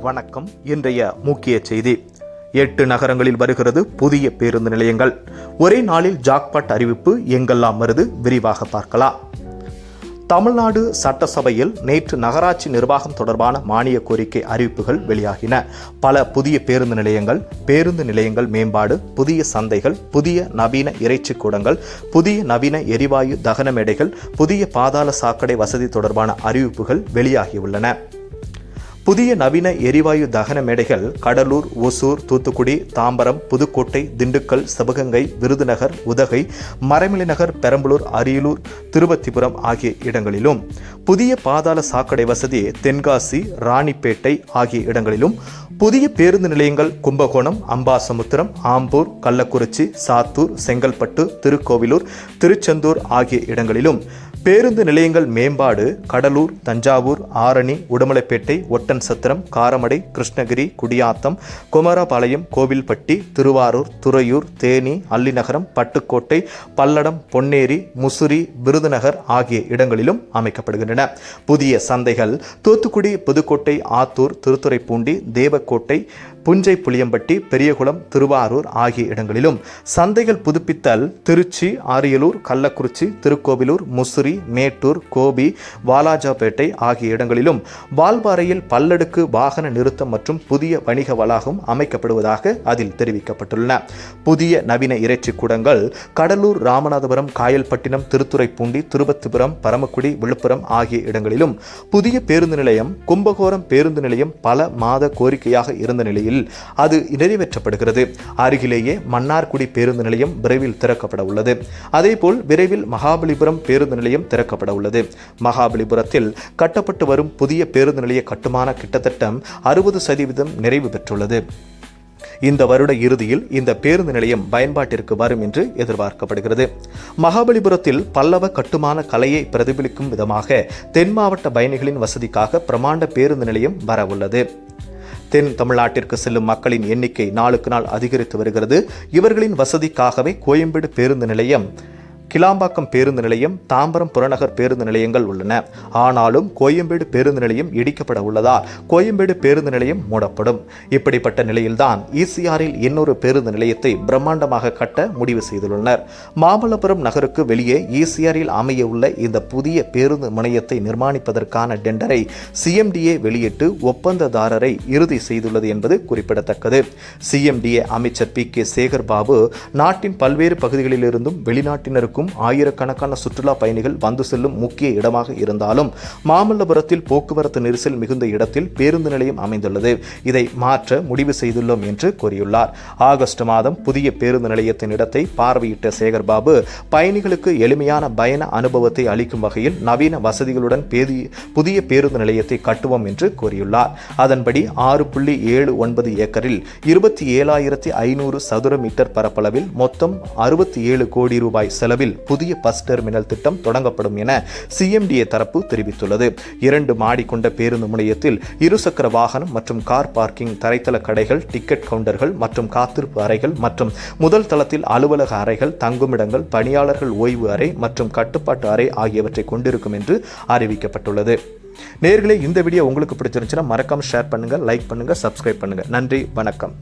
வணக்கம். இன்றைய முக்கிய செய்தி. 8 நகரங்களில் வருகிறது புதிய பேருந்து நிலையங்கள். ஒரே நாளில் ஜாக்பாட் அறிவிப்பு எங்கெல்லாம் வருது விரிவாக பார்க்கலாம். தமிழ்நாடு சட்டசபையில் நேற்று நகராட்சி நிர்வாகம் தொடர்பான மானிய கோரிக்கை அறிவிப்புகள் வெளியாகின. பல புதிய பேருந்து நிலையங்கள் மேம்பாடு, புதிய சந்தைகள், புதிய நவீன இறைச்சி கூடங்கள், புதிய நவீன எரிவாயு தகன மேடைகள், புதிய பாதாள சாக்கடை வசதி தொடர்பான அறிவிப்புகள் வெளியாகியுள்ளன. புதிய நவீன எரிவாயு தகன மேடைகள் கடலூர், ஒசூர், தூத்துக்குடி, தாம்பரம், புதுக்கோட்டை, திண்டுக்கல், சிவகங்கை, விருதுநகர், உதகை, மறைமலைநகர், பெரம்பலூர், அரியலூர், திருவத்திபுரம் ஆகிய இடங்களிலும், புதிய பாதாள சாக்கடை வசதி தென்காசி, ராணிப்பேட்டை ஆகிய இடங்களிலும், புதிய பேருந்து நிலையங்கள் கும்பகோணம், அம்பாசமுத்திரம், ஆம்பூர், கள்ளக்குறிச்சி, சாத்தூர், செங்கல்பட்டு, திருக்கோவிலூர், திருச்செந்தூர் ஆகிய இடங்களிலும், பேருந்து நிலையங்கள் மேம்பாடு கடலூர், தஞ்சாவூர், ஆரணி, உடுமலைப்பேட்டை, ஒட்டன்சத்திரம், காரமடை, கிருஷ்ணகிரி, குடியாத்தம், குமாரபாளையம், கோவில்பட்டி, திருவாரூர், துறையூர், தேனி, அல்லிநகரம், பட்டுக்கோட்டை, பல்லடம், பொன்னேரி, முசிறி, விருதுநகர் ஆகிய இடங்களிலும் அமைக்கப்படுகின்றன. புதிய சந்தைகள் தூத்துக்குடி, புதுக்கோட்டை, ஆத்தூர், திருத்துறைப்பூண்டி, தேவக்கோட்டை, புஞ்சை புளியம்பட்டி, பெரியகுளம், திருவாரூர் ஆகிய இடங்களிலும், சந்தைகள் புதுப்பித்தல் திருச்சி, அரியலூர், கள்ளக்குறிச்சி, திருக்கோவிலூர், முசிறி, மேட்டூர், கோபி, வாலாஜாபேட்டை ஆகிய இடங்களிலும், வால்பாறையில் பல்லடுக்கு வாகன நிறுத்தம் மற்றும் புதிய வணிக வளாகம் அமைக்கப்படுவதாக அதில் தெரிவிக்கப்பட்டுள்ளன. புதிய நவீன இறைச்சி கூடங்கள் கடலூர், ராமநாதபுரம், காயல்பட்டினம், திருத்துறைப்பூண்டி, திருவத்திபுரம், பரமக்குடி, விழுப்புரம் ஆகிய இடங்களிலும், புதிய பேருந்து நிலையம் கும்பகோணம் பேருந்து நிலையம் பல மாத கோரிக்கையாக இருந்த நிலையில் அது நிறைவேற்றப்படுகிறது. அருகிலேயே மன்னார்குடி பேருந்து நிலையம் விரைவில் திறக்கப்பட உள்ளது. அதேபோல் விரைவில் மகாபலிபுரம் பேருந்து நிலையம் திறக்கப்பட உள்ளது. மகாபலிபுரத்தில் கட்டப்பட்டு வரும் புதிய பேருந்து நிலைய கட்டுமான கிட்டத்தட்ட 60% நிறைவு பெற்றுள்ளது. இந்த வருட இறுதியில் இந்த பேருந்து நிலையம் பயன்பாட்டிற்கு வரும் என்று எதிர்பார்க்கப்படுகிறது. மகாபலிபுரத்தில் பல்லவ கட்டுமான கலையை பிரதிபலிக்கும் விதமாக தென் மாவட்ட பயணிகளின் வசதிக்காக பிரமாண்ட பேருந்து நிலையம் வரவுள்ளது. தென் தமிழ்நாட்டிற்கு செல்லும் மக்களின் எண்ணிக்கை நாளுக்கு நாள் அதிகரித்து வருகிறது. இவர்களின் வசதிக்காகவே கோயம்பேடு பேருந்து நிலையம், கிளாம்பாக்கம் பேருந்து நிலையம், தாம்பரம் புறநகர் பேருந்து நிலையங்கள் உள்ளன. ஆனாலும் கோயம்பேடு பேருந்து நிலையம் இடிக்கப்பட உள்ளதால் கோயம்பேடு பேருந்து நிலையம் மூடப்படும். இப்படிப்பட்ட நிலையில்தான் ஈசிஆரில் இன்னொரு பேருந்து நிலையத்தை பிரம்மாண்டமாக கட்ட முடிவு செய்துள்ளனர். மாமல்லபுரம் நகருக்கு வெளியே ஈசிஆரில் அமைய உள்ள இந்த புதிய பேருந்து முனையத்தை நிர்மாணிப்பதற்கான டெண்டரை சிஎம்டிஏ வெளியிட்டு ஒப்பந்ததாரரை இறுதி செய்துள்ளது என்பது குறிப்பிடத்தக்கது. சிஎம்டிஏ அமைச்சர் PK சேகர் பாபு நாட்டின் பல்வேறு பகுதிகளிலிருந்தும் வெளிநாட்டினருக்கும் ஆயிரக்கணக்கான சுற்றுலா பயணிகள் வந்து செல்லும் முக்கிய இடமாக இருந்தாலும் மாமல்லபுரத்தில் போக்குவரத்து நெரிசல் மிகுந்த இடத்தில் பேருந்து நிலையம் அமைந்துள்ளது. இதை மாற்ற முடிவு செய்துள்ளோம் என்று கூறியுள்ளார். ஆகஸ்ட் மாதம் புதிய பேருந்து நிலையத்தின் இடத்தை பார்வையிட்ட சேகர்பாபு பயணிகளுக்கு எளிமையான பயண அனுபவத்தை அளிக்கும் வகையில் நவீன வசதிகளுடன் புதிய பேருந்து நிலையத்தை கட்டுவோம் என்று கூறியுள்ளார். அதன்படி 6.79 ஏக்கரில் 27,500 சதுர மீட்டர் பரப்பளவில் மொத்தம் 67 கோடி ரூபாய் செலவில் புதிய பஸ் டெர்மினல் திட்டம் தொடங்கப்படும் என சிஎம்டிஏ தரப்பு தெரிவித்துள்ளது. 2 மாடி கொண்ட பேருந்து முனையத்தில் இருசக்கர வாகனம் மற்றும் கார் பார்க்கிங், தரைத்தள கடைகள், டிக்கெட் கவுண்டர்கள் மற்றும் காத்திருப்பு அறைகள் மற்றும் முதல் தளத்தில் அலுவலக அறைகள், தங்குமிடங்கள், பணியாளர்கள் ஓய்வு அறை மற்றும் கட்டுப்பாட்டு அறை ஆகியவற்றை கொண்டிருக்கும் என்று அறிவிக்கப்பட்டுள்ளது. நேயர்களே, இந்த வீடியோ உங்களுக்கு பிடிச்சிருந்துச்சுன்னா மறக்காம ஷேர் பண்ணுங்க, லைக் பண்ணுங்க, சப்ஸ்கிரைப் பண்ணுங்க. நன்றி, வணக்கம்.